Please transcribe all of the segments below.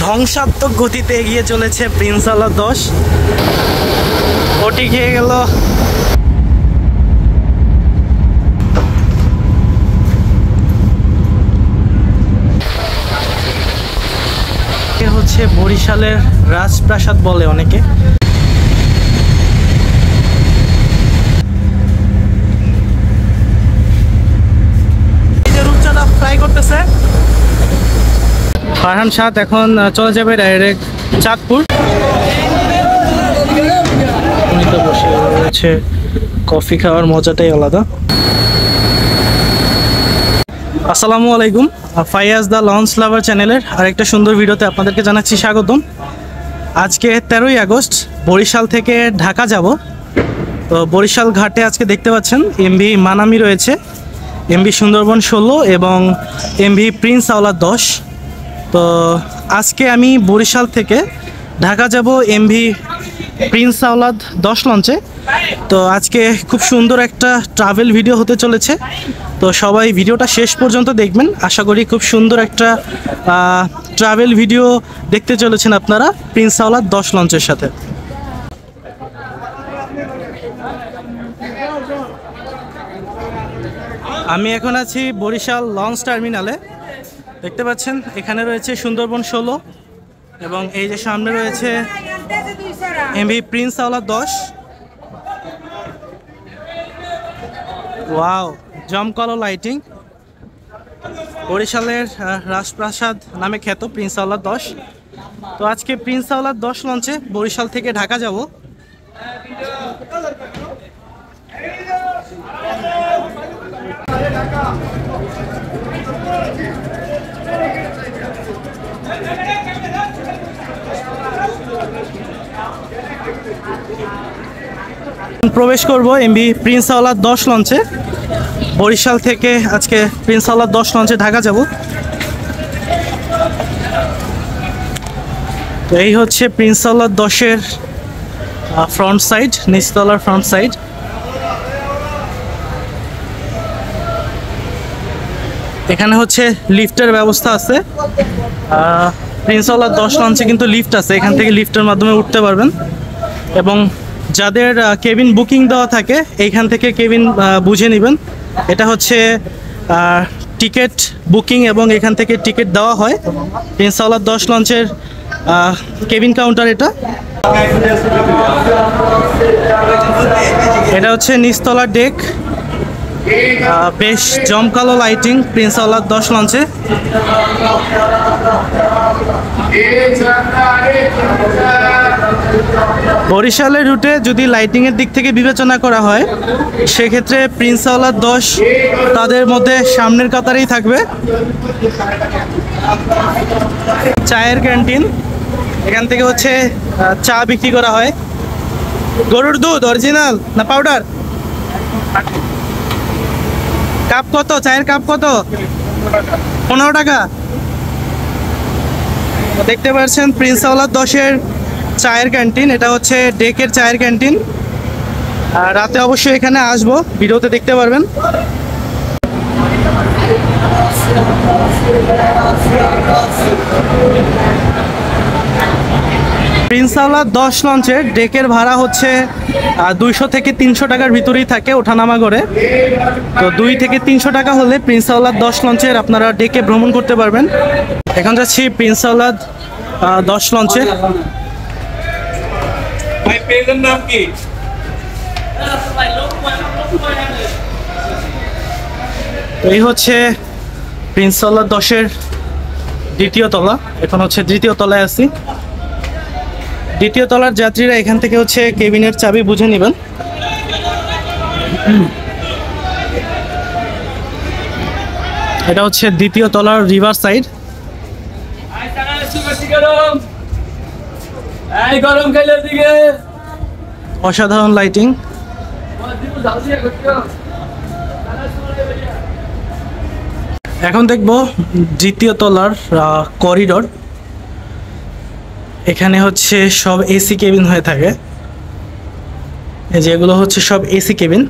ধ্বংসাত্মক গতিতে এগিয়ে চলেছে প্রিন্স আওলাদ 10। ওটি খেয়ে গেল। হচ্ছে বরিশালের রাজপ্রাসাদ বলে অনেকে। রূপচাঁদা ফ্রাই করতেছে। ফারহান সাদ এখন চলে যাবে ডাইরেক্ট চাঁদপুর। বসে রয়েছে, কফি খাওয়ার মজাটাই আলাদা। আসসালামু আলাইকুম, ফাইয়াজ দ্য লঞ্চ লাভার চ্যানেলের আরেকটা সুন্দর ভিডিওতে আপনাদেরকে জানাচ্ছি স্বাগতম। আজকে 13ই আগস্ট বরিশাল থেকে ঢাকা যাব। তো বরিশাল ঘাটে আজকে দেখতে পাচ্ছেন এমভি মানামি রয়েছে, এমভি সুন্দরবন 16 এবং এমভি প্রিন্স আওলাদ 10। তো আজকে আমি বরিশাল থেকে ঢাকা যাব এমভি প্রিন্স আওলাদ 10 লঞ্চে। তো আজকে খুব সুন্দর একটা ট্রাভেল ভিডিও হতে চলেছে। তো সবাই ভিডিওটা শেষ পর্যন্ত দেখবেন, আশা করি খুব সুন্দর একটা ট্রাভেল ভিডিও দেখতে চলেছেন আপনারা প্রিন্স আওলাদ 10 লঞ্চের সাথে। আমি এখন আছি বরিশাল লঞ্চ টার্মিনালে। দেখতে পাচ্ছেন এখানে রয়েছে সুন্দরবন 16 এবং এই যে সামনে রয়েছে এমভি প্রিন্স আওলাদ 10। ওয়াও, জমকালো লাইটিং। বরিশালের রাজপ্রাসাদ নামে খ্যাত প্রিন্স আওলাদ 10। তো আজকে প্রিন্স আওলাদ 10 লঞ্চে বরিশাল থেকে ঢাকা যাব। প্রবেশ করব এমভি প্রিন্স আওলাদ 10 লঞ্চে। বরিশাল থেকে আজকে প্রিন্স আওলাদ 10 লঞ্চে ঢাকা যাব। তো এই হচ্ছে প্রিন্স আওলাদ 10-এর ফ্রন্ট সাইড, নিচতলার ফ্রন্ট সাইড। এখানে হচ্ছে লিফটের ব্যবস্থা আছে। প্রিন্স আওলাদ 10 লঞ্চে কিন্তু লিফট আছে, এখান থেকে লিফটের মাধ্যমে উঠতে পারবেন। এবং যাদের কেবিন বুকিং দেওয়া থাকে এইখান থেকে কেবিন বুঝে নেবেন। এটা হচ্ছে টিকিট বুকিং এবং এখান থেকে টিকিট দেওয়া হয়। প্রিন্স আওলাদ 10 লঞ্চের কেবিন কাউন্টার এটা হচ্ছে নিচতলার ডেক। বেশ জমকালো লাইটিং প্রিন্স আওলাদ 10 লঞ্চে। বরিশালের রুটে যদি লাইটিংয়ের দিক থেকে বিবেচনা করা হয় সেক্ষেত্রে প্রিন্স আওলাদ 10 তাদের মধ্যে সামনের কাতারেই থাকবে। চায়ের ক্যান্টিন, এখান থেকে হচ্ছে চা বিক্রি করা হয়। গরুর দুধ অরিজিনাল না পাউডার? কাপ কত? চায়ের কাপ কত? 15 টাকা। দেখতে পাচ্ছেন প্রিন্স আওলাদ 10-এর চায়ের ক্যান্টিন। এটা হচ্ছে ডেকের চায়ের ক্যান্টিন। আর রাতে অবশ্যই এখানে আসবো, ভিডিওতে দেখতে পারবেন। প্রিন্স আওলাদ 10 লঞ্চের ডেকের ভাড়া হচ্ছে 200 থেকে 300 টাকার ভিতরেই থাকে ওঠানামা করে। তো 2 থেকে 300 টাকা হলে প্রিন্স আওলাদ 10 লঞ্চের আপনারা ডেকে ভ্রমণ করতে পারবেন। এখন যাচ্ছি প্রিন্স আওলাদ 10 লঞ্চে। নাম কি? এই হচ্ছে প্রিন্স আওলাদ 10-এর দ্বিতীয় তলা। এখন হচ্ছে তৃতীয় তলায় আছি। দ্বিতীয় তলার যাত্রীরা এখান থেকে হচ্ছে কেবিনের চাবি বুঝে নেবেন। এটা হচ্ছে দ্বিতীয় তলার রিভার সাইড। অসাধারণ লাইটিং। এখন দেখব দ্বিতীয় তলার করিডোর। এখানে হচ্ছে সব এসি কেবিন হয়ে থাকে। এই যেগুলো হচ্ছে সব এসি কেবিন।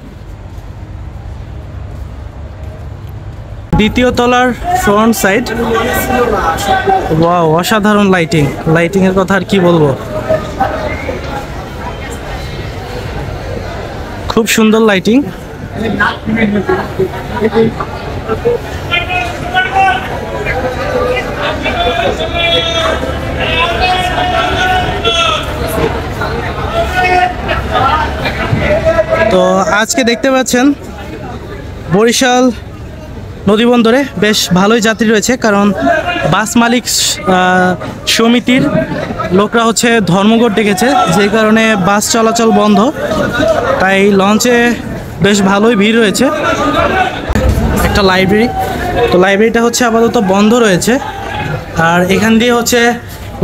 দ্বিতীয় তলার ফ্রন্ট সাইড। ওয়াও, অসাধারণ লাইটিং। লাইটিং এর কথা আর কি বলবো, খুব সুন্দর লাইটিং। তো আজকে দেখতে পাচ্ছেন বরিশাল নদীবন্দরে বেশ ভালোই যাত্রী রয়েছে, কারণ বাস মালিক সমিতির লোকরা হচ্ছে ধর্মঘট ডেকেছে, যে কারণে বাস চলাচল বন্ধ, তাই লঞ্চে বেশ ভালোই ভিড় রয়েছে। একটা লাইব্রেরি, তো লাইব্রেরিটা হচ্ছে আপাতত বন্ধ রয়েছে। আর এখান দিয়ে হচ্ছে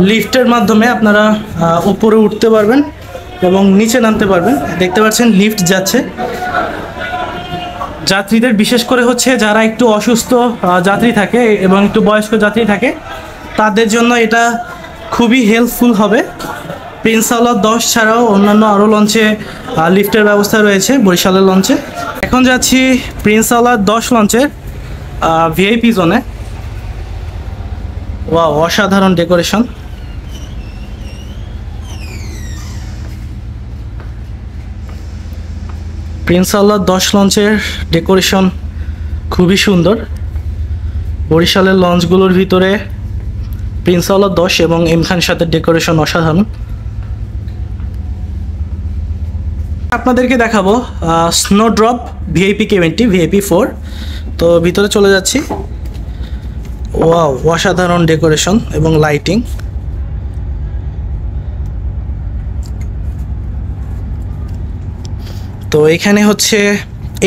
লিফটের মাধ্যমে আপনারা উপরে উঠতে পারবেন এবং নিচে নামতে পারবেন। দেখতে পাচ্ছেন লিফট যাচ্ছে। যাত্রীদের বিশেষ করে হচ্ছে যারা একটু অসুস্থ যাত্রী থাকে এবং একটু বয়স্ক যাত্রী থাকে, তাদের জন্য এটা খুবই হেল্পফুল হবে। প্রিন্স আওলাদ 10 ছাড়াও অন্যান্য আরও লঞ্চে লিফটের ব্যবস্থা রয়েছে বরিশালের লঞ্চে। এখন যাচ্ছি প্রিন্স আওলাদ 10 লঞ্চের ভিআইপি জোনে। ওয়াও, অসাধারণ ডেকোরেশন। প্রিন্স আওলাদ 10 লঞ্চের ডেকোরেশন খুবই সুন্দর। বরিশালের লঞ্চগুলোর ভিতরে প্রিন্স আওলাদ 10 এবং এম খান সাথের ডেকোরেশন অসাধারণ। আপনাদেরকে দেখাবো স্নোড্রপ ভিআইপি কেবিনটি, ভিআইপি 4। তো ভিতরে চলে যাচ্ছি। ওয়াও, অসাধারণ ডেকোরেশন এবং লাইটিং। তো এখানে হচ্ছে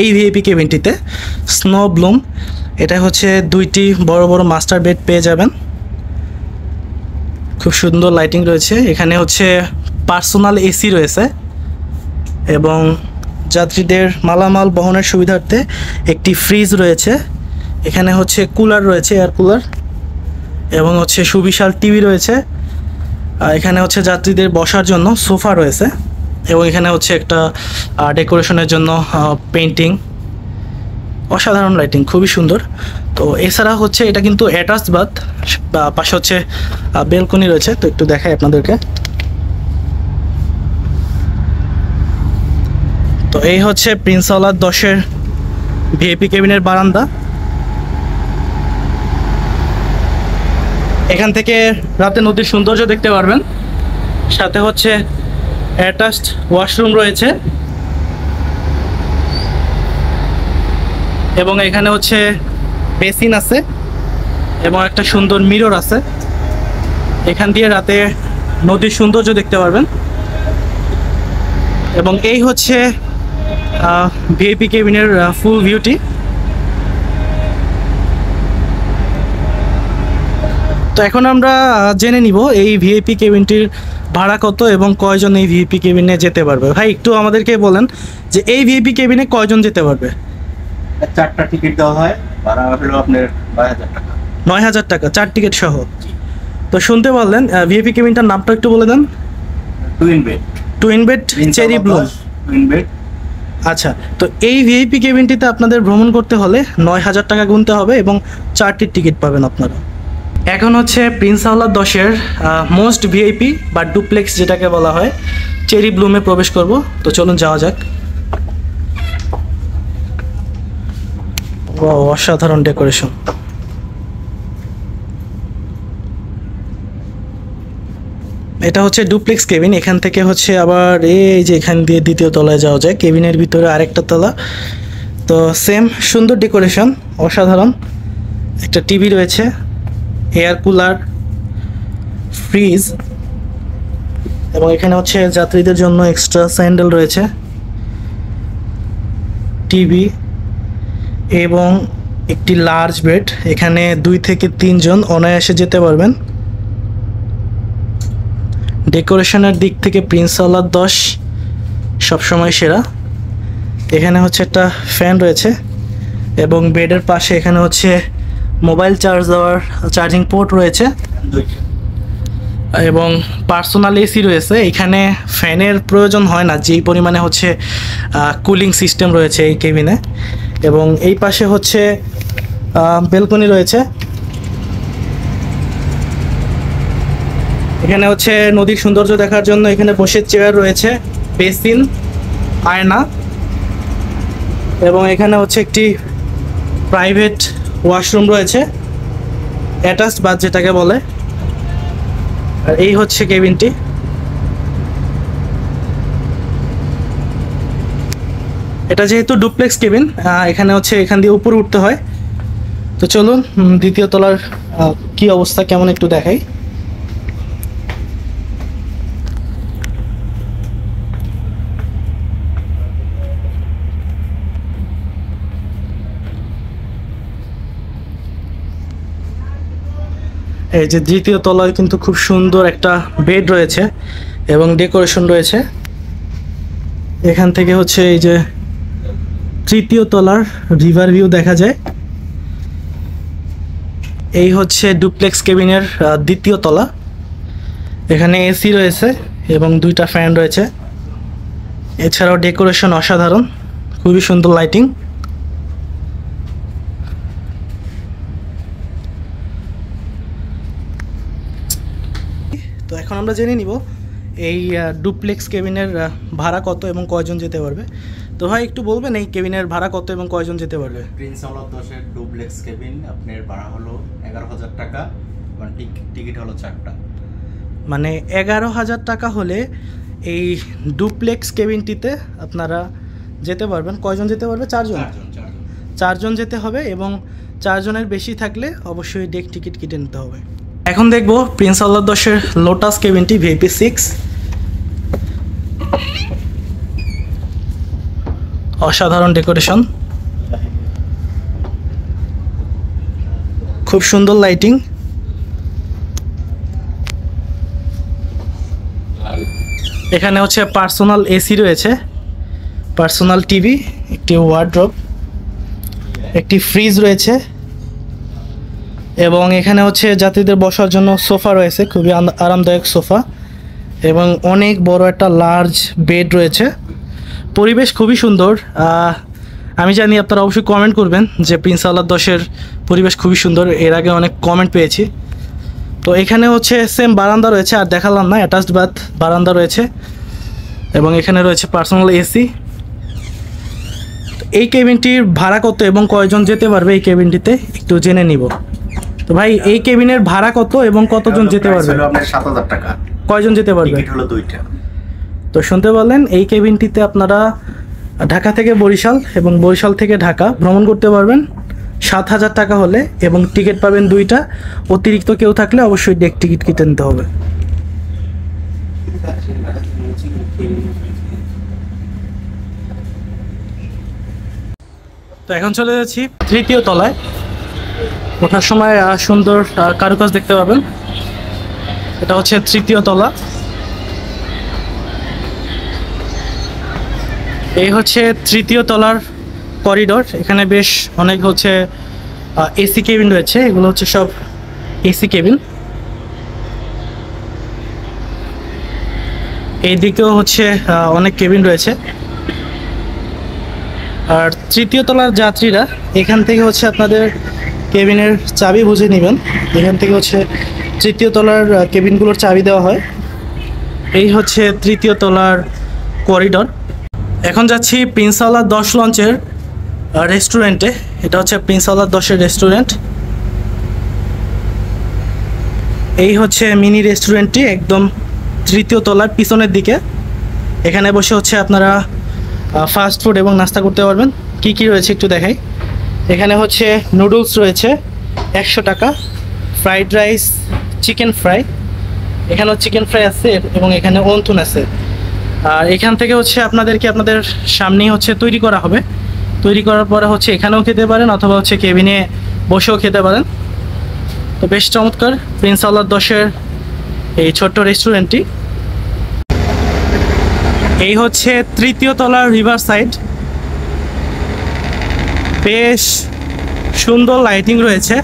এই ভিআইপি কেবিনটিতে স্নো ব্লুম, এটা হচ্ছে 2টি বড় বড় মাস্টার বেড পেয়ে যাবেন। খুব সুন্দর লাইটিং রয়েছে। এখানে হচ্ছে পার্সোনাল এসি রয়েছে এবং যাত্রীদের মালামাল বহনের সুবিধার্থে একটি ফ্রিজ রয়েছে। এখানে হচ্ছে কুলার রয়েছে, এয়ার কুলার, এবং হচ্ছে সুবিশাল টিভি রয়েছে। এখানে হচ্ছে যাত্রীদের বসার জন্য সোফা রয়েছে এবং এখানে হচ্ছে একটা ডেকোরেশনের জন্য পেইন্টিং। অসাধারণ লাইটিং, খুবই সুন্দর। তো এছাড়া হচ্ছে এটা কিন্তু অ্যাটাচ বাথ, পাশে হচ্ছে বেলকনি রয়েছে। তো একটু দেখাই আপনাদেরকে। তো এই হচ্ছে প্রিন্স আওলাদ 10-এর ভিআইপি কেবিনের বারান্দা। এখান থেকে রাতে নদীর সৌন্দর্য দেখতে পারবেন। সাথে হচ্ছে অ্যাটাচড ওয়াশরুম রয়েছে এবং এখানে হচ্ছে বেসিন আছে এবং একটা সুন্দর মিরর আছে। এখান দিয়ে রাতে নদীর সৌন্দর্য দেখতে পারবেন। এবং এই হচ্ছে ভিআইপি কেবিনের ফুল ভিউটি। তো এখন আমরা জেনে নিব এই ভিআইপি কেবিনটির ভাড়া কত এবং কয়জন এই ভিআইপি কেবিনে যেতে পারবে। ভাই একটু আমাদেরকে বলেন যে এই ভিআইপি কেবিনে কয়জন যেতে পারবে? 4টা টিকিট দেওয়া হয়, ভাড়া হলো আপনার 9000 টাকা। 9000 টাকা 4 টিকিট সহ। তো শুনতে পারলেন, ভিআইপি কেবিনটার নামটা একটু বলে দেন। Twin bed, twin bed cherry bloom. Twin bed. আচ্ছা, তো এই ভিআইপি কেবিনটিতে আপনাদের ভ্রমণ করতে হলে 9000 টাকা গুনতে হবে এবং 4টি টিকিট পাবেন আপনারা। এখন হচ্ছে প্রিন্স আওলাদ 10-এর মোস্ট ভিআইপি বা ডুপ্লেক্স যেটাকে বলা হয়, চেরি ব্লুমে প্রবেশ করব। তো চলুন যাওয়া যাক। অসাধারণ ডেকোরেশন। এটা হচ্ছে ডুপ্লেক্স কেবিন। এখান থেকে হচ্ছে আবার এই যে এখান দিয়ে দ্বিতীয় তলায় যাওয়া যায়। কেবিনের ভিতরে আরেকটা তলা। তো সেম সুন্দর ডেকোরেশন, অসাধারণ। একটা টিভি রয়েছে, এয়ার কুলার, ফ্রিজ, এবং এখানে হচ্ছে যাত্রীদের জন্য এক্সট্রা স্যান্ডেল রয়েছে, টিভি এবং একটি লার্জ বেড। এখানে 2 থেকে 3 জন অনায়াসে যেতে পারবেন। ডেকোরেশনের দিক থেকে প্রিন্স আওলাদ 10 সবসময় সেরা। এখানে হচ্ছে একটা ফ্যান রয়েছে এবং বেডের পাশে এখানে হচ্ছে মোবাইল চার্জ দেওয়ার চার্জিং পোর্ট রয়েছে এবং পার্সোনাল এসি রয়েছে। এখানে ফ্যানের প্রয়োজন হয় না, যেই পরিমাণে হচ্ছে কুলিং সিস্টেম রয়েছে এই কেবিনে। এবং এই পাশে হচ্ছে বেলকনি রয়েছে। এখানে হচ্ছে নদীর সৌন্দর্য দেখার জন্য এখানে বসে চেয়ার রয়েছে, বেসিন, আয়না, এবং এখানে হচ্ছে একটি প্রাইভেট ওয়াশরুম রয়েছে, অ্যাটাচড বাথ যেটাকে বলে। আর এই হচ্ছে কেবিনটি। এটা যেহেতু ডুপ্লেক্স কেবিন, এখানে হচ্ছে এখান দিয়ে উপরে উঠতে হয়। তো চলুন দ্বিতীয় তলার কি অবস্থা কেমন একটু দেখাই। এই যে দ্বিতীয় তলায় কিন্তু খুব সুন্দর একটা বেড রয়েছে এবং ডেকোরেশন রয়েছে। এখান থেকে হচ্ছে এই যে তৃতীয় তলার রিভার ভিউ দেখা যায়। এই হচ্ছে ডুপ্লেক্স কেবিনের দ্বিতীয় তলা। এখানে এসি রয়েছে এবং দুইটা ফ্যান রয়েছে। এছাড়াও ডেকোরেশন অসাধারণ, খুবই সুন্দর লাইটিং। তো এখন আমরা জেনে নিব এই ডুপ্লেক্স কেবিনের ভাড়া কত এবং কয়জন যেতে পারবে। তো ভাই একটু বলবেন এই কেবিনের ভাড়া কত এবং কয়জন যেতে পারবে? প্রিন্স আওলাদ 10-এর ডুপ্লেক্স কেবিন আপনার ভাড়া হলো 11,000 টাকা, মানে টিকিট হলো 4টা। মানে 11,000 টাকা হলে এই ডুপ্লেক্স কেবিনটিতে আপনারা যেতে পারবেন। কয়জন যেতে পারবে? 4জন। 4জন যেতে হবে এবং 4জনের বেশি থাকলে অবশ্যই ডেক টিকিট কেটে নিতে হবে। এখন দেখবো প্রিন্স আওলাদ 10-এর লোটাস কেবিনটি VIP 6। অসাধারণ ডেকোরেশন, খুব সুন্দর লাইটিং। এখানে হচ্ছে পার্সোনাল এসি রয়েছে, পার্সোনাল টিভি, একটি ওয়ার্ড্রপ, একটি ফ্রিজ রয়েছে এবং এখানে হচ্ছে যাত্রীদের বসার জন্য সোফা রয়েছে, খুবই আরামদায়ক সোফা, এবং অনেক বড় একটা লার্জ বেড রয়েছে। পরিবেশ খুবই সুন্দর। আমি জানি আপনারা অবশ্যই কমেন্ট করবেন যে প্রিন্স আওলাদ 10-এর পরিবেশ খুবই সুন্দর, এর আগে অনেক কমেন্ট পেয়েছি। তো এখানে হচ্ছে সেম বারান্দা রয়েছে, আর দেখালাম না, অ্যাটাচড বাথ বারান্দা রয়েছে এবং এখানে রয়েছে পার্সোনাল এসি। এই কেবিনটির ভাড়া কত এবং কয়জন যেতে পারবে এই কেবিনটিতে একটু জেনে নিব। তো ভাই এই কেবিনের ভাড়া কত এবং কতজন যেতে পারবে? আপনার 7,000 টাকা। কয়জন যেতে পারবে? টিকিট হলো 2টা। তো শুনতে পারলেন, এই কেবিনটিতে আপনারা ঢাকা থেকে বরিশাল এবং বরিশাল থেকে ঢাকা ভ্রমণ করতে পারবেন 7,000 টাকা হলে, এবং টিকিট পাবেন 2টা। অতিরিক্ত কেউ থাকলে অবশ্যই ডেক টিকিট কেটে নিতে হবে। তো এখন চলে যাচ্ছি তৃতীয় তলায়। ওঠার সময় সুন্দর কারুকাজ দেখতে পাবেন। এটা হচ্ছে তৃতীয় তলা। এই হচ্ছে তৃতীয় তলার করিডোর। এখানে বেশ অনেক হচ্ছে এসি কেবিন রয়েছে, এগুলো হচ্ছে সব এসি কেবিন। এই দিকেও হচ্ছে অনেক কেবিন রয়েছে। আর তৃতীয় তলার যাত্রীরা এখান থেকে হচ্ছে আপনাদের কেবিনের চাবি বুঝে নেবেন। এখান থেকে হচ্ছে তৃতীয় তলার কেবিনগুলোর চাবি দেওয়া হয়। এই হচ্ছে তৃতীয় তলার করিডোর। এখন যাচ্ছি প্রিন্স আওলাদ 10 লঞ্চের রেস্টুরেন্টে। এটা হচ্ছে প্রিন্স আওলাদ 10-এর রেস্টুরেন্ট। এই হচ্ছে মিনি রেস্টুরেন্টটি একদম তৃতীয় তলার পিছনের দিকে। এখানে বসে হচ্ছে আপনারা ফাস্ট ফুড এবং নাস্তা করতে পারবেন। কি কি রয়েছে একটু দেখাই। এখানে হচ্ছে নুডলস রয়েছে 100 টাকা, ফ্রাইড রাইস, চিকেন ফ্রাই, এখানেও চিকেন ফ্রাই আছে এবং এখানে অন্তুন আছে। আর এখান থেকে হচ্ছে আপনাদেরকে আপনাদের সামনেই হচ্ছে তৈরি করা হবে। তৈরি করার পরে হচ্ছে এখানেও খেতে পারেন অথবা হচ্ছে কেবিনে বসেও খেতে পারেন। তো বেশ চমৎকার প্রিন্স আওলাদ 10-এর এই ছোট্ট রেস্টুরেন্টটি। এই হচ্ছে তৃতীয় তলার রিভার সাইড। বেশ সুন্দর লাইটিং রয়েছে।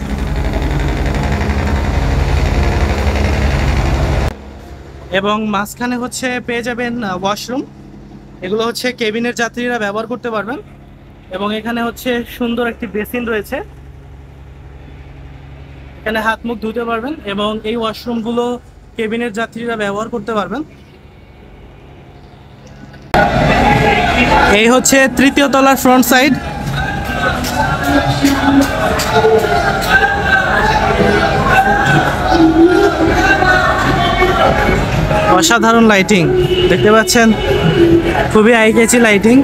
এবং মাঝখানে হচ্ছে পেয়ে যাবেন ওয়াশরুম। এগুলো হচ্ছে কেবিনের যাত্রীরা ব্যবহার করতে পারবেন। এবং এখানে হচ্ছে সুন্দর একটি বেসিন রয়েছে এখানে হাত মুখ ধুতে পারবেন এবং এই ওয়াশরুমগুলো কেবিনের যাত্রীরা ব্যবহার করতে পারবেন। এই হচ্ছে তৃতীয় তলার ফ্রন্ট সাইড। অসাধারণ লাইটিং দেখতে পাচ্ছেন, খুবই আই ক্যাচি লাইটিং।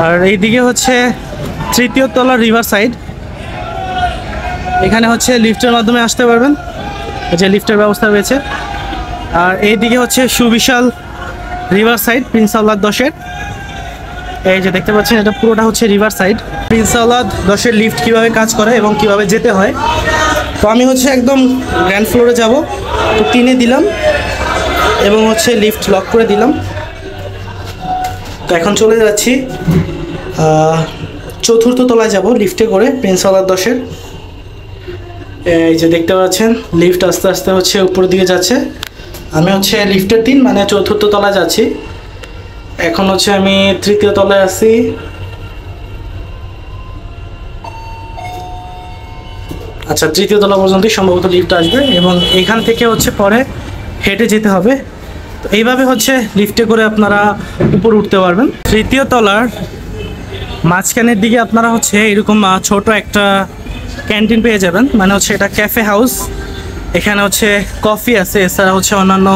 আর এইদিকে হচ্ছে তৃতীয় তলার রিভার সাইড। এখানে হচ্ছে লিফটের মাধ্যমে আসতে পারবেন, যে লিফটের ব্যবস্থা রয়েছে। আর এইদিকে হচ্ছে সুবিশাল রিভার সাইড প্রিন্স আওলাদ 10-এর। এই যে দেখতে পাচ্ছেন, এটা পুরোটা হচ্ছে রিভার সাইড। প্রিন্স আওলাদ 10-এর লিফট কিভাবে কাজ করে এবং কিভাবে যেতে হয়। তো আমি হচ্ছে একদম গ্র্যান্ড ফ্লোরে যাব, তো 3-এ দিলাম এবং হচ্ছে লিফট লক করে দিলাম। তো এখন চলে যাচ্ছি 4র্থ তলায় যাব লিফটে করে প্রিন্স আওলাদ 10-এর। এই যে দেখতে পাচ্ছেন লিফট আস্তে আস্তে হচ্ছে উপরের দিকে যাচ্ছে। আমি হচ্ছে লিফটের 3 মানে 4র্থ তলায় যাচ্ছি। এখন হচ্ছে আমি 3য় তলায় আছি। আচ্ছা, 3য় তলা পর্যন্তই সম্ভবত লিফট আসবে এবং এখান থেকে হচ্ছে পরে হেঁটে যেতে হবে। তো এইভাবে হচ্ছে লিফটে করে আপনারা উপরে উঠতে পারবেন। 3য় তলার মাঝখানের দিকে আপনারা হচ্ছে এরকম ছোট একটা ক্যান্টিন পেয়ে যাবেন, মানে হচ্ছে এটা ক্যাফে হাউস। এখানে হচ্ছে কফি আছে, এছাড়া হচ্ছে অন্যান্য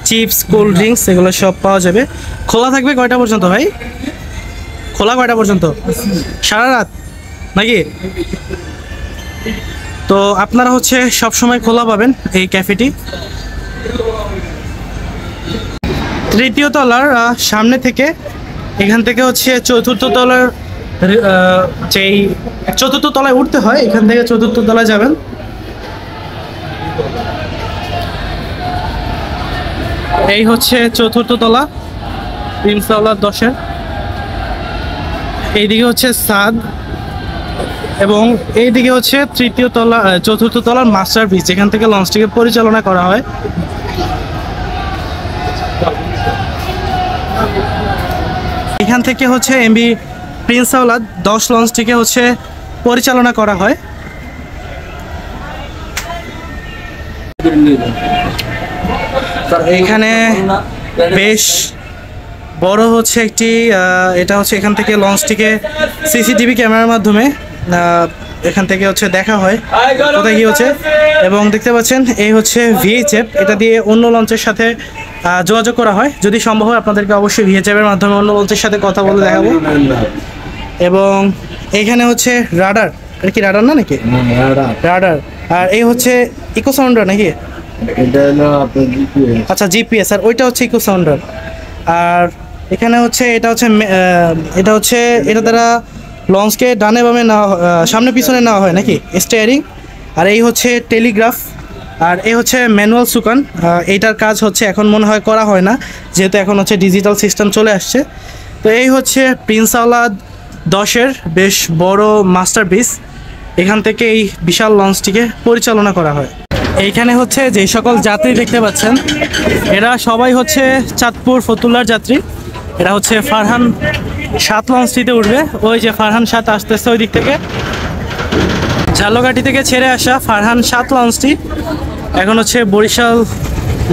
চিপস, কোল্ড ড্রিঙ্কস এগুলো সব পাওয়া যাবে। খোলা থাকবে কয়টা পর্যন্ত ভাই? খোলা কয়টা পর্যন্ত? সারা রাত নাকি? তো আপনারা হচ্ছে সব সময় খোলা পাবেন এই ক্যাফেটি। 3য় তলার সামনে থেকে, এখান থেকে হচ্ছে 4র্থ তলার যেই 4র্থ তলায় উঠতে হয়, এখান থেকে 4র্থ তলায় যাবেন। এই হচ্ছে 4র্থ তলা প্রিন্স আওলাদ 10-এর। এইদিকে হচ্ছে ছাদ এবং এইদিকে হচ্ছে 3য় তলা 4র্থ তলার মাস্টার পিস, যেখান থেকে লঞ্চটিকে পরিচালনা করা হয়। এখান থেকে হচ্ছে এমভি প্রিন্স আওলাদ 10 লঞ্চটিকে হচ্ছে পরিচালনা করা হয়। এইখানে বেশ বড় হচ্ছে একটি এটা হচ্ছে এখান থেকে লঞ্চটিকে সিসিটিভি ক্যামেরার মাধ্যমে এখান থেকে হচ্ছে দেখা হয় কোথায় কি হচ্ছে। এবং দেখতে পাচ্ছেন এই হচ্ছে ভিএইচএফ, এটা দিয়ে অন্য লঞ্চের সাথে যোগাযোগ করা হয়। যদি সম্ভব হয় আপনাদেরকে অবশ্যই ভিএইচএফের মাধ্যমে অন্য লঞ্চের সাথে কথা বলে দেখাবো। এবং এইখানে হচ্ছে রাডার, এটা কি রাডার না নাকি? রাডার। আর এই হচ্ছে ইকো সাউন্ডার নাকি? আচ্ছা, জিপিএস। আর ওইটা হচ্ছে ইকো সাউন্ডার। আর এখানে হচ্ছে এটা হচ্ছে এটা দ্বারা লঞ্চকে ডানে বামে নেওয়া, সামনে পিছনে নেওয়া হয় নাকি, স্টিয়ারিং। আর এই হচ্ছে টেলিগ্রাফ। আর এই হচ্ছে ম্যানুয়াল সুকান। এইটার কাজ হচ্ছে এখন মনে হয় করা হয় না, যেহেতু এখন হচ্ছে ডিজিটাল সিস্টেম চলে আসছে। তো এই হচ্ছে প্রিন্স আওলাদ 10-এর বেশ বড় মাস্টারপিস। এখান থেকে এই বিশাল লঞ্চটিকে পরিচালনা করা হয়। এইখানে হচ্ছে যে সকল যাত্রী দেখতে পাচ্ছেন, এরা সবাই হচ্ছে চাঁদপুর ফতুল্লার যাত্রী। এরা হচ্ছে ফারহান 7 লঞ্চটিতে উঠবে। ওই যে ফারহান 7 আসতেছে ওই দিক থেকে, ঝালকাঠি থেকে ছেড়ে আসা ফারহান 7 লঞ্চটি এখন হচ্ছে বরিশাল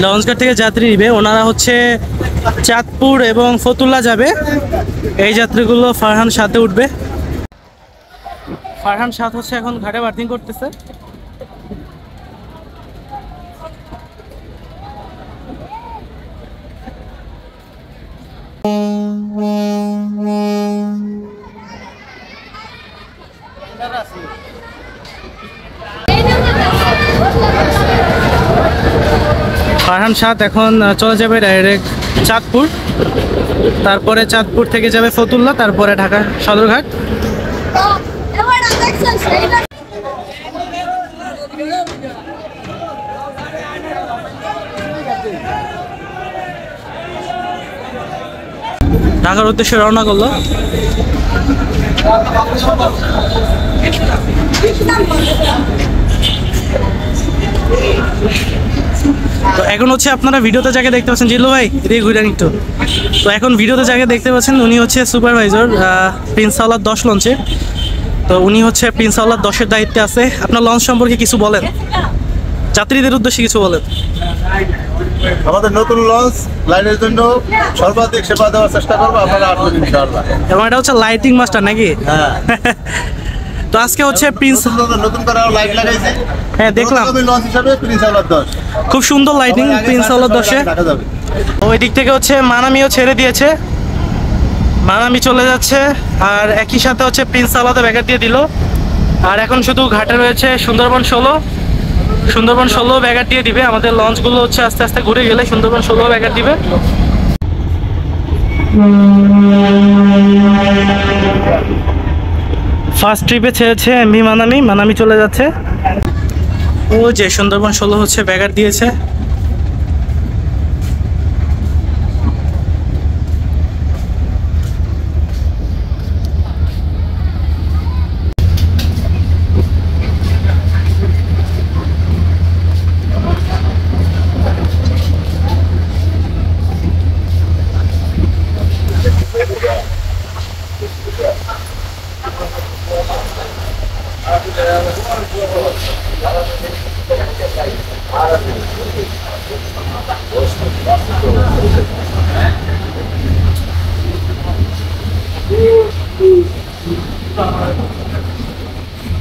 লঞ্চঘাট থেকে যাত্রী নিবে। ওনারা হচ্ছে চাঁদপুর এবং ফতুল্লা যাবে। এই যাত্রীগুলো ফারহান 7-এ উঠবে। ফারহান 7 হচ্ছে এখন ঘাটে বার্থিং করতেছে। ফারহান 7 এখন চলে যাবে ডাইরেক্ট চাঁদপুর, তারপরে চাঁদপুর থেকে যাবে ফতুল্লা, তারপরে ঢাকা সদরঘাট। ঢাকার উদ্দেশ্যে রওনা করলো। তো এখন হচ্ছে আপনারা ভিডিওতে যাকে দেখতে পাচ্ছেন, জিল্লু ভাই এদিকে ঘুরে একটু। তো এখন ভিডিওতে যাকে দেখতে পাচ্ছেন উনি হচ্ছে সুপারভাইজার প্রিন্স আওলাদ 10 লঞ্চে। তো উনি হচ্ছে প্রিন্স আওলাদ 10-এর দায়িত্বে আছে। আপনার লঞ্চ সম্পর্কে কিছু বলেন, যাত্রীদের উদ্দেশ্যে কিছু বলেন। আমাদের নতুন লঞ্চ লাইনের জন্য সর্বাধিক সেবা দেওয়ার চেষ্টা করবো, আপনারা আসবেন ইনশাআল্লাহ। এবং এটা হচ্ছে লাইটিং মাস্টার নাকি? হ্যাঁ। তো আজকে হচ্ছে প্রিন্স, নতুন করে লাইট লাগাইছে। হ্যাঁ দেখলাম লঞ্চ হিসাবে প্রিন্স আওলাদ 10 খুব সুন্দর লাইটিং প্রিন্স আওলাদ 10-এ। ঢাকা যাবে। ওই দিক থেকে হচ্ছে মানামিও ছেড়ে দিয়েছে, মানামি চলে যাচ্ছে। আর একই সাথে হচ্ছে প্রিন্স আওলাদে ব্যাগার দিয়ে দিল। আর এখন শুধু ঘাটে রয়েছে সুন্দরবন 16। সুন্দরবন 16 ব্যাগার দিয়ে দিবে। আমাদের লঞ্চগুলো হচ্ছে আস্তে আস্তে ঘুরে গেলে সুন্দরবন 16 ব্যাগার দিবে। ফার্স্ট ট্রিপে ছেড়েছে এমভি মানামি, মানামি চলে যাচ্ছে। ও যে সুন্দরবন 16 হচ্ছে ব্যাগার দিয়েছে।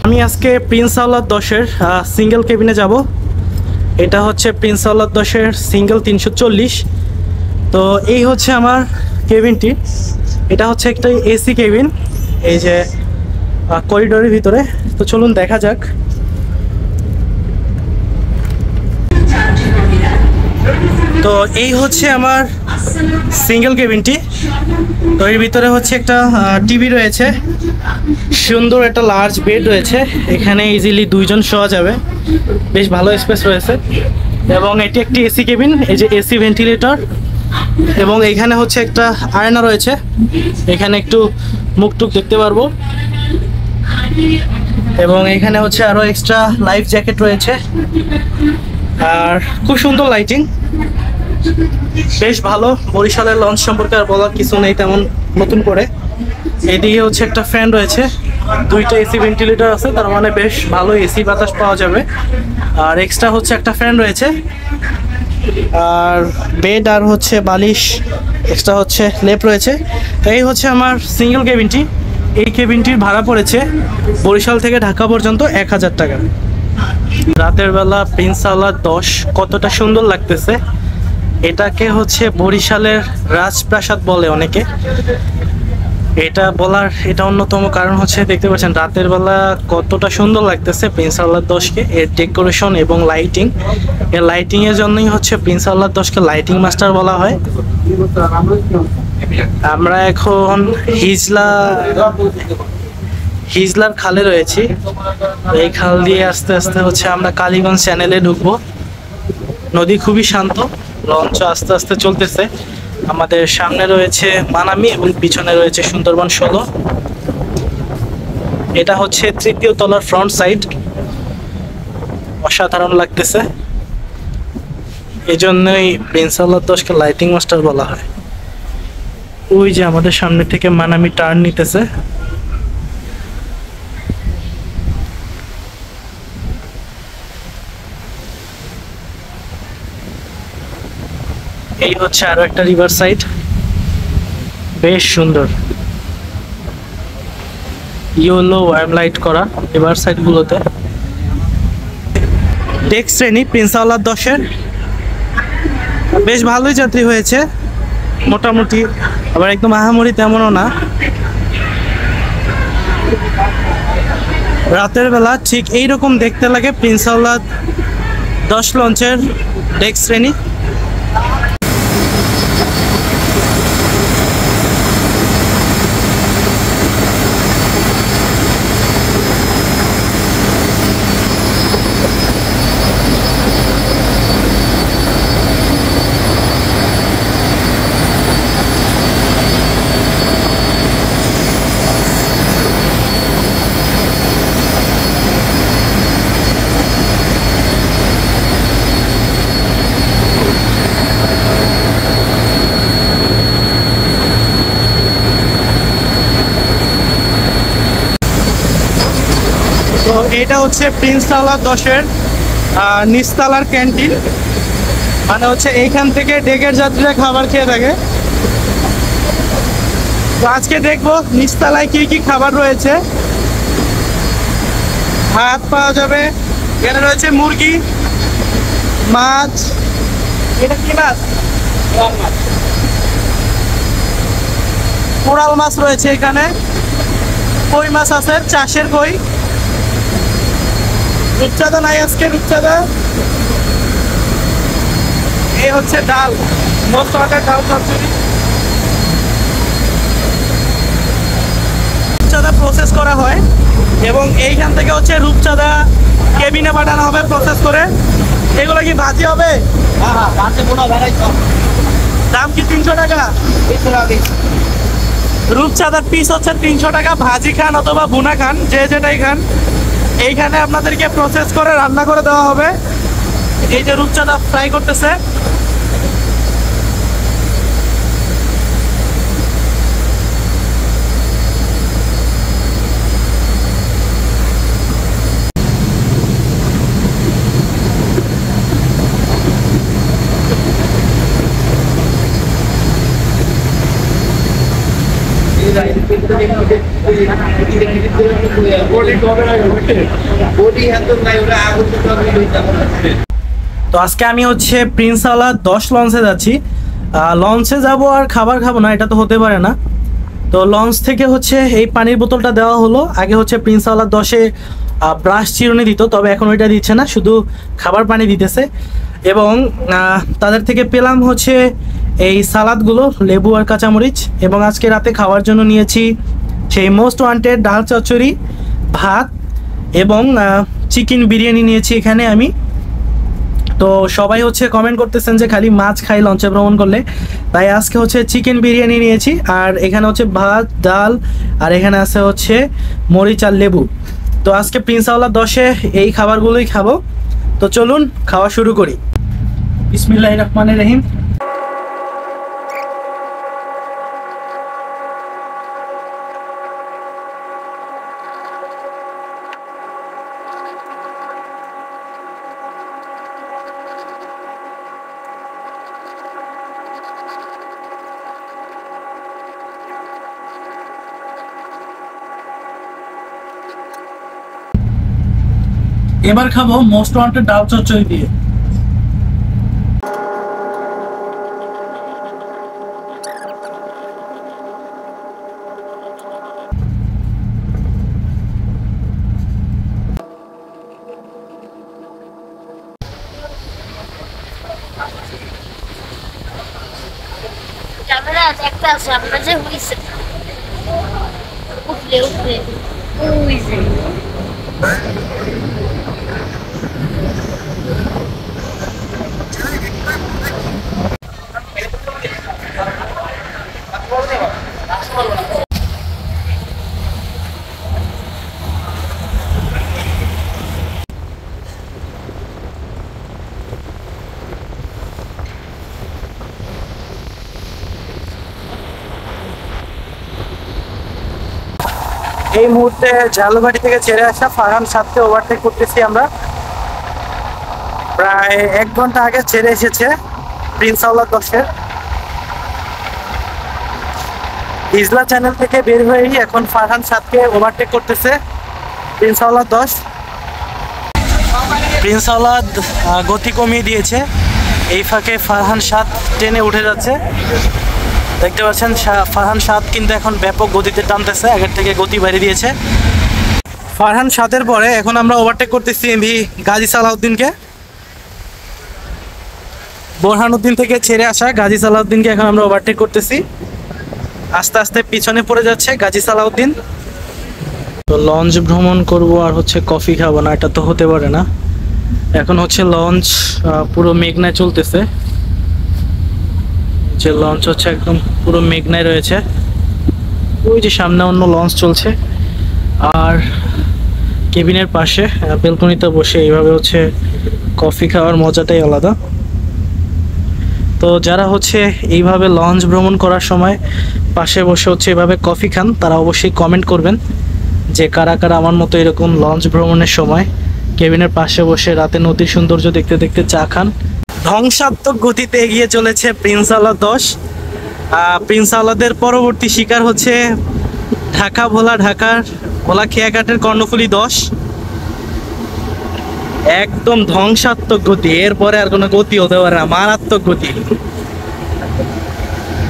আমি আজকে প্রিন্স আওলাদ 10-এর সিঙ্গেল কেবিনে যাব। এটা হচ্ছে প্রিন্স আওলাদ 10-এর সিঙ্গেল 340। তো এই হচ্ছে আমার কেবিনটি। এটা হচ্ছে একটা এসি কেবিন, এই যে করিডোরের ভিতরে। তো চলুন দেখা যাক। তো এই হচ্ছে আমার সিঙ্গেল কেবিনটি। তো এর ভিতরে হচ্ছে একটা টিভি রয়েছে, সুন্দর একটা লার্জ বেড রয়েছে। এখানে ইজিলি 2 জন শোয়া যাবে, বেশ ভালো স্পেস রয়েছে। এবং এটি একটি এসি কেবিন, এই যে এসি ভেন্টিলেটর। এবং এখানে হচ্ছে একটা আয়না রয়েছে, এখানে একটু মুখ টুক দেখতে পারবো। এবং এখানে হচ্ছে আরো এক্সট্রা লাইফ জ্যাকেট রয়েছে। আর খুব সুন্দর লাইটিং, বেশ ভালো। বরিশালের লঞ্চ সম্পর্কে আর বলার কিছু নেই তেমন নতুন করে। এদিকে হচ্ছে একটা ফ্যান রয়েছে, 2টা এসি ভেন্টিলেটর আছে, তার মানে বেশ ভালো এসি বাতাস পাওয়া যাবে। আর এক্সট্রা হচ্ছে একটা ফ্যান রয়েছে। আর বেড আর হচ্ছে বালিশ, এক্সট্রা হচ্ছে লেপ রয়েছে। তো এই হচ্ছে আমার সিঙ্গেল কেবিনটি। এই কেবিনটির ভাড়া পড়েছে বরিশাল থেকে ঢাকা পর্যন্ত 1000 টাকা। রাতের বেলা প্রিন্স আওলাদ 10 কতটা সুন্দর লাগতেছে। এটাকে হচ্ছে বরিশালের রাজপ্রাসাদ বলে অনেকে। এটা বলার এটা অন্যতম কারণ হচ্ছে দেখতে পাচ্ছেন রাতের বেলা কতটা সুন্দর লাগতেছে প্রিন্স আওলাদ 10-কে। এর ডেকোরেশন এবং লাইটিং, এর লাইটিং এর জন্যই হচ্ছে প্রিন্স আওলাদ 10-কে লাইটিং মাস্টার বলা হয়। আমরা এখন হিজলার খালে রয়েছি। এই খাল দিয়ে আস্তে আস্তে হচ্ছে আমরা কালীগঞ্জ চ্যানেলে ঢুকবো। নদী খুবই শান্ত, লঞ্চ আস্তে আস্তে চলতেছে। আমাদের সামনে রয়েছে মানামি এবং পিছনে রয়েছে সুন্দরবন 16। এটা হচ্ছে 3য় তলার ফ্রন্ট সাইড, অসাধারণ লাগতেছে। এই জন্যই প্রিন্স আওলাদ 10-কে লাইটিং মাস্টার বলা হয়। ওই যে আমাদের সামনে থেকে মানামি টার্ন নিতেছে। এই হচ্ছে আরো একটা রিভার সাইড, বেশ সুন্দর ইয়েলো ওয়ার্ম লাইট করা রিভার সাইড গুলোতে। ডেক শ্রেণী প্রিন্স আওলাদ 10-এর বেশ ভালোই যাত্রী হয়েছে মোটামুটি, আবার একদম আহামরি তেমনও না। রাতের বেলা ঠিক এইরকম দেখতে লাগে প্রিন্স আওলাদ 10 লঞ্চের ডেক শ্রেণী। এটা হচ্ছে প্রিন্স টাওয়ার 10-এর নিচতলার ক্যান্টিন, মানে হচ্ছে এইখান থেকে ডেকের যাত্রীরা খাবার খেয়ে থাকে। তো আজকে দেখবো নিচতলায় কি কি খাবার রয়েছে। ভাত পাওয়া যাবে, এখানে রয়েছে মুরগি, মাছ, এটা কি মাছ? কোরাল মাছ রয়েছে এখানে, কই মাছ আছে, চাষের কই। রূপচাঁদা নাই আজকে, রূপচাঁদা। এই হচ্ছে ডাল, মোস্ট অর্ডার ডাল চচ্চড়ি। রূপচাঁদা প্রসেস করা হয় এবং এইখান থেকে হচ্ছে রূপচাঁদা কেবিনে পাঠানো হবে প্রসেস করে। এগুলো কি ভাজি হবে? দাম কি 300 টাকা? রূপচাঁদার পিস হচ্ছে 300 টাকা। ভাজি খান অথবা ভুনা খান, যে যেটাই খান, এইখানে আপনাদেরকে প্রসেস করে রান্না করে দেওয়া হবে। এই যে রূপচাঁদা ফ্রাই করতেছে। তো আজকে আমি হচ্ছে প্রিন্স আওয়ালা 10 লঞ্চে যাচ্ছি। লঞ্চে যাব আর খাবার খাবো না, এটা তো হতে পারে না। তো লঞ্চ থেকে হচ্ছে এই পানির বোতলটা দেওয়া হলো। আগে হচ্ছে প্রিন্স আওয়ালা 10-এ ব্রাশ চিরুনি দিত, তবে এখন ওইটা দিচ্ছে না, শুধু খাবার পানি দিতেছে। এবং তাদের থেকে পেলাম হচ্ছে এই সালাদগুলো, লেবু আর কাঁচামরিচ। এবং আজকে রাতে খাওয়ার জন্য নিয়েছি সেই মোস্ট ওয়ান্টেড ডাল চচ্চড়ি, ভাত এবং চিকেন বিরিয়ানি নিয়েছি এখানে আমি। তো সবাই হচ্ছে কমেন্ট করতেছেন যে খালি মাছ খাই লঞ্চে ভ্রমণ করলে, তাই আজকে হচ্ছে চিকেন বিরিয়ানি নিয়েছি। আর এখানে হচ্ছে ভাত, ডাল, আর এখানে আছে হচ্ছে মরিচ আর লেবু। তো আজকে প্রিন্স আওয়ালা 10-এ এই খাবারগুলোই খাবো। তো চলুন খাওয়া শুরু করি। বিসমিল্লাহির রহমানির রহিম। এবার খাবো মোস্ট ওয়ান্টেড ডাল চচ্চড়ি দিয়ে। ক্যামেরা একটা আছে আপনার যে হইছে উপরে উপরে ওই যে এই মুহূর্তে ঝালুঘাটি থেকে ছেড়ে আসা ফারহান সাথে ওভারটেক করতেছি আমরা। প্রায় 1 ঘন্টা আগে ছেড়ে এসেছে প্রিন্স আওয়ালা 10-এর। ইজলা চ্যানেল থেকে বের হয়েই এখন ফারহান সাথকে ওভারটেক করতেছে প্রিন্স আওয়ালা 10। প্রিন্স আওয়ালা গতি কমিয়ে দিয়েছে, এই ফাঁকে ফারহান সাথ ট্রেনে উঠে যাচ্ছে। দেখতে পাচ্ছেন ফারহান সাথ কিন্তু এখন ব্যাপক গতিতে টানতেছে, আগের থেকে গতি বাড়িয়ে দিয়েছে। ফারহান সাথের পরে এখন আমরা ওভারটেক করতেছি এমভি গাজী সালাউদ্দিনকে। বোরহানুদ্দিন থেকে ছেড়ে আসা গাজী সালাউদ্দিনকে এখন আমরা ওভারটেক করতেছি। আস্তে আস্তে পিছনে পড়ে যাচ্ছে গাজী সালাউদ্দিন। তো লঞ্চ ভ্রমণ করব আর হচ্ছে কফি খাবো না, এটা তো হতে পারে না। এখন হচ্ছে লঞ্চ পুরো মেঘনায় চলতেছে, যে লঞ্চ হচ্ছে একদম পুরো মেঘনায় রয়েছে। ওই যে সামনে অন্য লঞ্চ চলছে, আর কেবিনের পাশে বেলকনিতে বসে এইভাবে হচ্ছে কফি খাওয়ার মজাটাই আলাদা। তো যারা হচ্ছে এইভাবে লঞ্চ ভ্রমণ করার সময় পাশে বসে হচ্ছে এভাবে কফি খান, তারা অবশ্যই কমেন্ট করবেন যে কারা কারা আমার মতো এরকম লঞ্চ ভ্রমণের সময় কেবিনের পাশে বসে রাতে নদীর সৌন্দর্য দেখতে দেখতে চা খান। ধ্বংসাত্মক গতিতে এগিয়ে চলেছে প্রিন্স আওলাদ 10। প্রিন্স আওলাদের পরবর্তী শিকার হচ্ছে ঢাকা ভোলা, ঢাকার ভোলা খেয়াঘাটের কর্ণফুলী 10। একদম ধ্বংসাত্মক গতি, এরপরে আর কোনো গতি হতে পারে না, মারাত্মক গতি।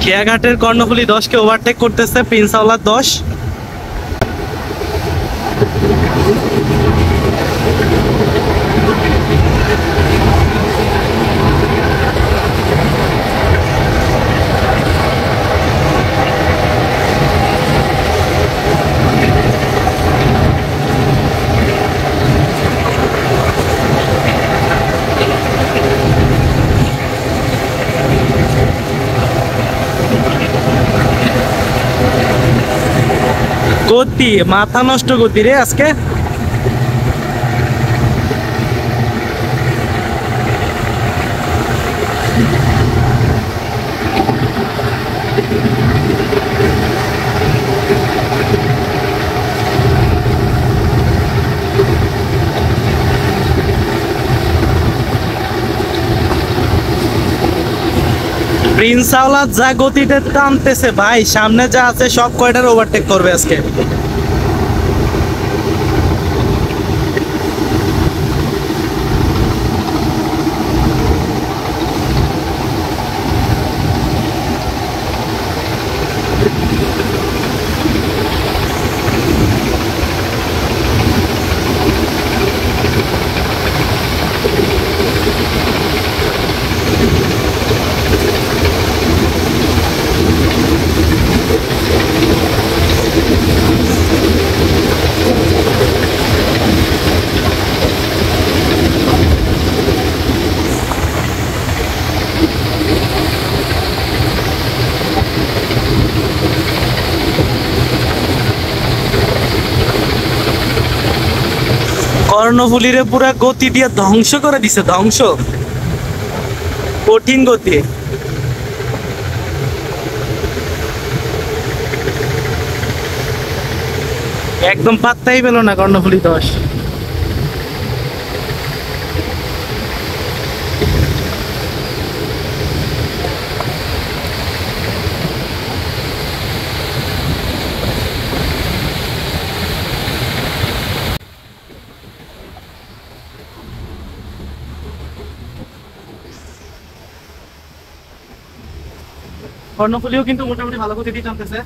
খেয়াঘাটের কর্ণফুলী 10কে ওভারটেক করতেছে প্রিন্স আওলাদ 10। গতি মাথা নষ্ট গতি রে আজকে। প্রিন্স আওলাদ যা গতিতে টানতেছে ভাই, সামনে যা আছে সব কয়টার ওভারটেক করবে আজকে। কর্ণফুলীরে পুরা গতি দিয়ে ধ্বংস করে দিছে, ধ্বংস, কঠিন গতি। একদম পাত্তাই পেল না কর্ণফুলী 10। কর্ণফুলীও কিন্তু মোটামুটি ভালো গতি দিয়ে টানতেছে।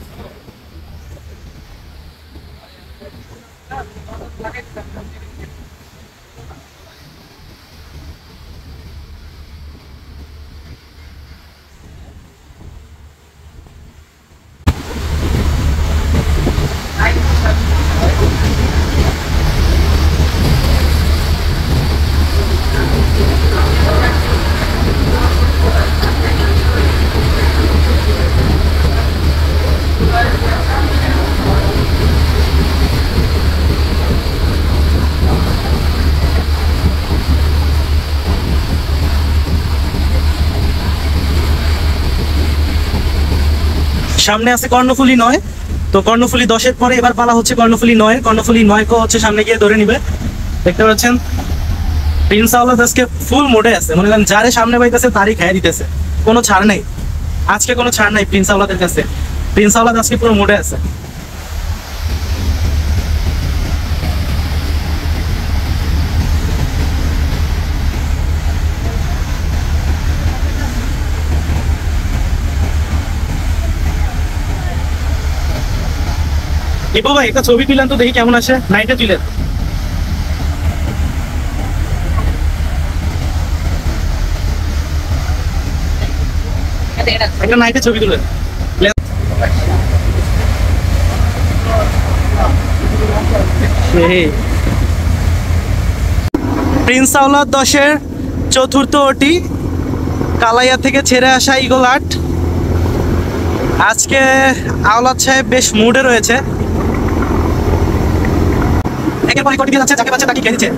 সামনে আছে কর্ণফুলী 9। তো কর্ণফুলী 10-এর পরে এবার পালা হচ্ছে কর্ণফুলী 9। কর্ণফুলী 9 হচ্ছে সামনে গিয়ে ধরে নিবে। দেখতে পাচ্ছেন প্রিন্স আওলাদ আজকে ফুল মোডে আছে, মনে করেন যারে সামনে পাইতেছে তারই খাইয়ে দিতেছে, কোনো ছাড় নেই আজকে, কোনো ছাড় নাই প্রিন্স আওলাদের কাছে। প্রিন্স আওলাদ আজকে পুরো মোডে আছে। ইবো ভাই একটা ছবি তুলেন তো দেখি কেমন আসে, নাইটে তুলেন একটা, নাইটে ছবি তুলেন। প্রিন্স আওলাদ 10-এর চতুর্থ ওটি, কালাইয়া থেকে ছেড়ে আসা ইগল 8। আজকে আওলাদ সাহেব বেশ মুডে রয়েছে। একের পর এক গতি দিয়ে যাচ্ছে, যাকে পাচ্ছে তাকে খেয়ে দিচ্ছে।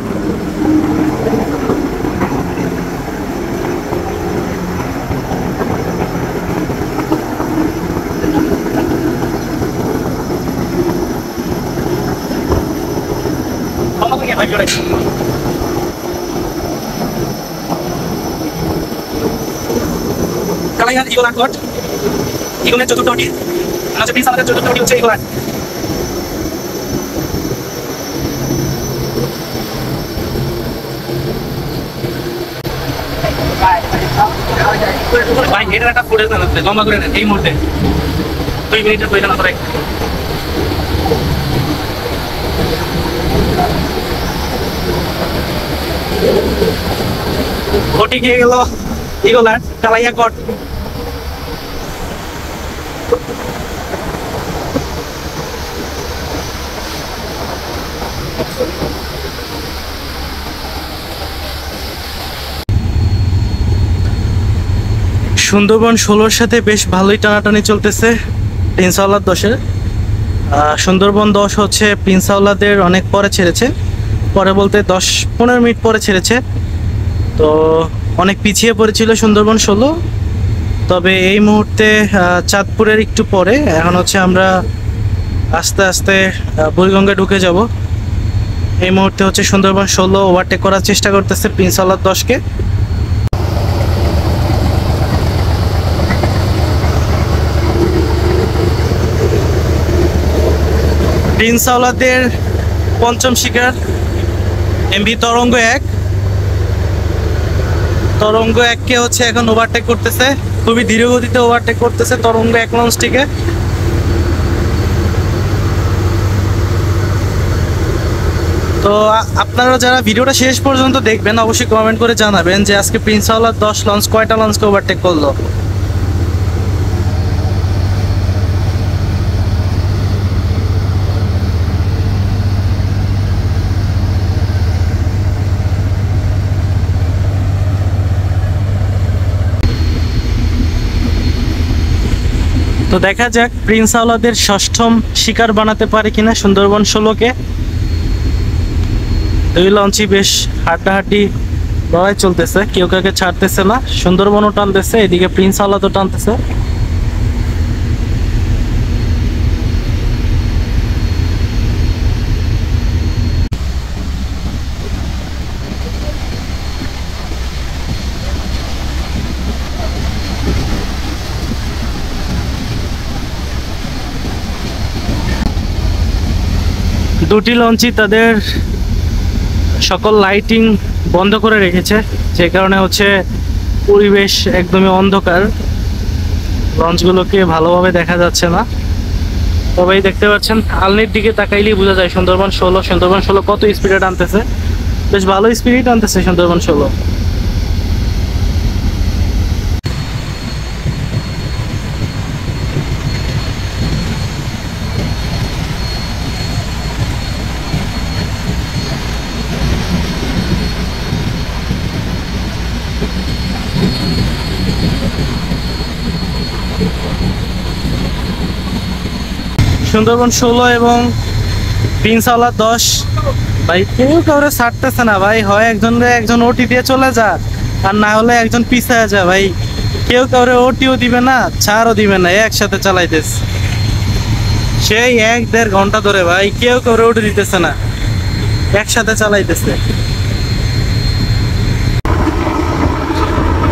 কালাইয়ার ইগল আর্ট কোড, ইগলের চতুর্থ ওটি, হচ্ছে প্রিন্স আলাদের চতুর্থ ওটি হচ্ছে ইগল আর্ট। ভাই এটার একটা ফুটেজ না লম্বা করে নেন এই মুহূর্তে 2 মিনিটের প্রয়োজন আছে। ওটি গিয়ে গেল ইগল আর্ট কালাইয়া কোড। সুন্দরবন 16-র সাথে বেশ ভালোই টানাটানি চলতেছে প্রিন্স আওলাদ 10-এর। সুন্দরবন 10 হচ্ছে প্রিন্স আওলাদের অনেক পরে ছেড়েছে, পরে বলতে 10-15 মিনিট পরে ছেড়েছে। তো অনেক পিছিয়ে পড়েছিল সুন্দরবন 16, তবে এই মুহূর্তে চাঁদপুরের একটু পরে। এখন হচ্ছে আমরা আস্তে আস্তে বুড়িগঙ্গা ঢুকে যাব। এই মুহূর্তে হচ্ছে সুন্দরবন 16 ওভারটেক করার চেষ্টা করতেছে প্রিন্স আওলাদ 10-কে। প্রিন্স আওলাদের পঞ্চম শিকার এমভি তরঙ্গ 1। তরঙ্গ 1-কে হচ্ছে এখন ওভারটেক করতেছে, খুবই ধীর গতিতে ওভারটেক করতেছে তরঙ্গ 1 লঞ্চটিকে। তো আপনারা যারা ভিডিওটা শেষ পর্যন্ত দেখবেন অবশ্যই কমেন্ট করে জানাবেন যে আজকে প্রিন্স আওলাদ 10 লঞ্চ কয়টা লঞ্চকে ওভারটেক করলো। তো দেখা যাক প্রিন্স আওলাদের 6ম শিকার বানাতে পারে কিনা সুন্দরবন 16-কে। দুই লঞ্চই বেশ হাড্ডাহাড্ডি লড়াই চলতেছে, কেউ কাউকে ছাড়তেছে না। সুন্দরবনও টানতেছে, এদিকে প্রিন্স আওলাদও টানতেছে। দুটি লঞ্চই তাদের সকল লাইটিং বন্ধ করে রেখেছে, যে কারণে হচ্ছে পরিবেশ একদমই অন্ধকার, লঞ্চগুলোকে ভালোভাবে দেখা যাচ্ছে না। তবেই দেখতে পাচ্ছেন আলনির দিকে তাকাইলেই বোঝা যায় সুন্দরবন 16 কত স্পিডে টানতেছে। বেশ ভালো স্পিডে টানতেছে সুন্দরবন 16। সুন্দরবন 16 এবং প্রিন্স আওলাদ 10 ভাই কেউ কাউরে ছাড়তেছে না ভাই। হয় একজন ওটি দিয়ে চলে যা, আর না হলে একজন পিছায় যা ভাই। কেউ কাউরে ওটিও দিবে না, ছাড়ও দিবে না, একসাথে চালাইতেছে সেই 1-1.5 ঘন্টা ধরে ভাই। কেউ কাউরে ওটি দিতেছে না, একসাথে চালাইতেছে।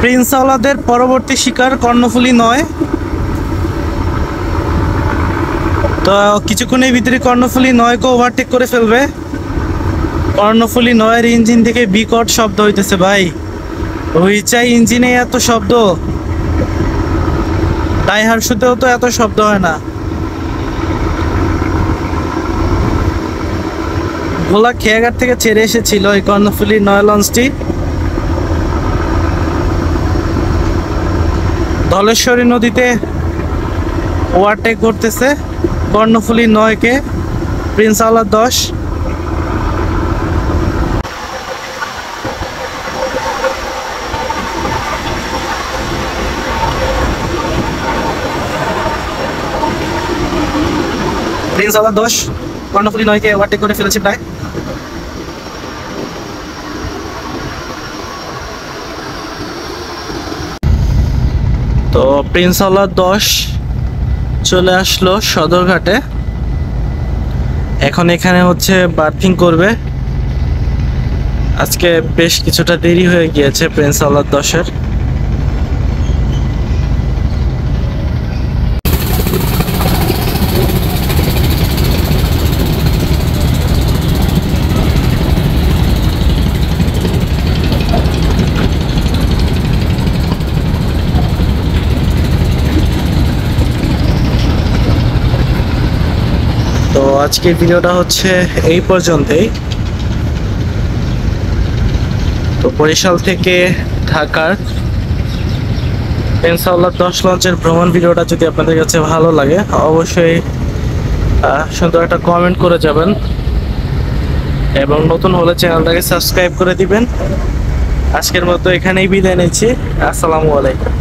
প্রিন্স আওলাদের পরবর্তী শিকার কর্ণফুলী 9। তো কিছুক্ষণের ভিতরে কর্ণফুলী 9-কে ওভারটেক করে ফেলবে। কর্ণফুলী 9-এর ইঞ্জিন থেকে বিকট শব্দ হইতেছে ভাই। হুইচাই ইঞ্জিনে এত শব্দ, ডাইহার্সুতেও তো এত শব্দ হয় না। ভোলা খেয়াঘাট থেকে ছেড়ে এসেছিল এই কর্ণফুলী 9 লঞ্চটি। ধলেশ্বরী নদীতে ওভারটেক করতেছে কর্ণফুলী 9-কে প্রিন্স আওলাদ 10। প্রিন্স আওলাদ 10 কর্ণফুলী 9-কে ওভারটেক করে ফেলেছে প্রায়। তো প্রিন্স আওলাদ 10 চলে আসলো সদরঘাটে। এখন এখানে হচ্ছে বার্থিং করবে। আজকে বেশ কিছুটা দেরি হয়ে গিয়েছে প্রিন্স আওলাদ 10-এর। তো আজকের ভিডিওটা হচ্ছে এই পর্যন্তই। তো বরিশাল থেকে ঢাকার প্রিন্স আওলাদ 10 লঞ্চের ভ্রমণ ভিডিওটা যদি আপনাদের কাছে ভালো লাগে অবশ্যই সুন্দর একটা কমেন্ট করে যাবেন এবং নতুন হলে চ্যানেলটাকে সাবস্ক্রাইব করে দিবেন। আজকের মতো এখানেই বিদায় নিচ্ছি। আসসালামু আলাইকুম।